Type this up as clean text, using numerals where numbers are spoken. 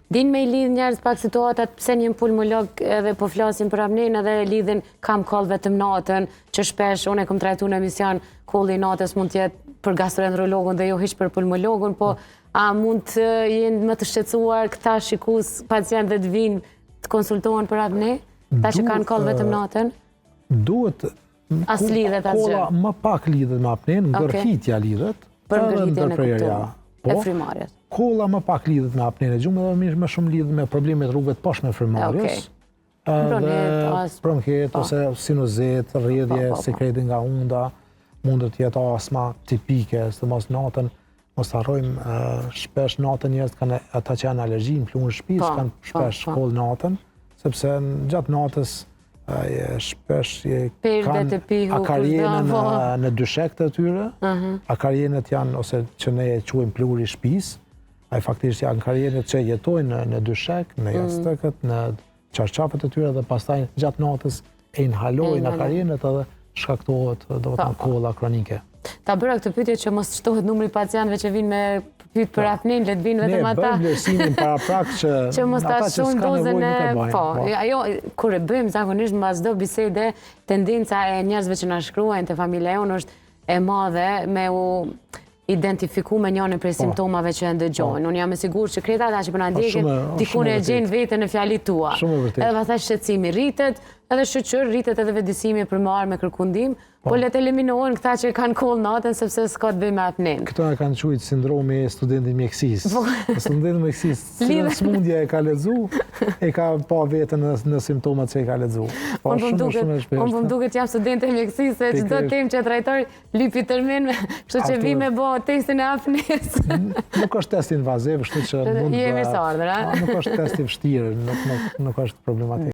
Din me I lidh njerëz pak situatat pse një pulmolog edhe po flasim për apnen edhe lidhin kam koll vetëm natën, që shpesh unë e kam trajtuar në emision kolli I natës mund të jetë për gastroenterologun dhe jo hiç për pulmologun, po a mund të jenë më të shqetësuar këta shikues pacientët të vinë të konsultohen për apne, ta që kanë koll vetëm natën? Duhet As lidhet asgjë. Kolla më pak lidhet me apnen, ngërhitja lidhet. Për ngërhitjen e ndërprerja, e frymarrjes. Kolla më pak lidhet me apnen e gjumë dhe më shumë lidhet me problemet rrugëve të poshtme frymarrjes. Bronkiet ose sinuzit, rrjedhje sekrete nga unda, mundet të jetë astma tipike, sidomos natën. Mos harrojmë shpesh natën njerëzit kanë ata që kanë alergji në pluhur shtëpisë, kanë shpesh koll natën, sepse gjatë natës shpesh kanë akarienën në dyshekët e tyre. Akarienët janë, ose që ne e quajmë pluhuri I shtëpisë, ai faktikisht janë akarienët që jetojnë në dyshek, në jastëkët, në çarçafët e tyre dhe pastaj gjatë natës e inhalojnë akarienët edhe shkaktohet domethënë kolla kronike. Ta bëra këtë pyetje që mos shtohet numri pacientëve që vinë me pyet për apnen, le të vinë vetëm ata. Ne bëjmë vlerësimin paraprak që mos ta shohin dozën e po. Ajo kur e bëjmë zakonisht mbas çdo bisede, tendenca e njerëzve që na shkruajnë te familja jonë është e madhe me u identifiku me njërin prej simptomave që e ndëgjojnë. Unë jam e sigurt që kreta ata që po na ndjekin, dikun e gjejnë veten në fjalit tua. Edhe pastaj shqetësimi rritet, edhe shoqër rritet edhe vetëdijsimi për marrë me kërkundim, po le të eliminohen këta që kanë koll natën sepse s'ka të bëjë me apnen. Këto e kanë quajtur sindromi studentit mjekësisë. Studenti mjekësisë, cilën smundje e ka lexu, e ka pa veten në simptomat që e ka lexu. Unë po duket jam studente mjekësisë se çdo temë që trajtoj lypi termin, kështu që vi me bë testin e apnes. Nuk është test invaziv, kështu që mund të. Jemi së ardhur, a? Nuk është test I vështirë, nuk është problematik.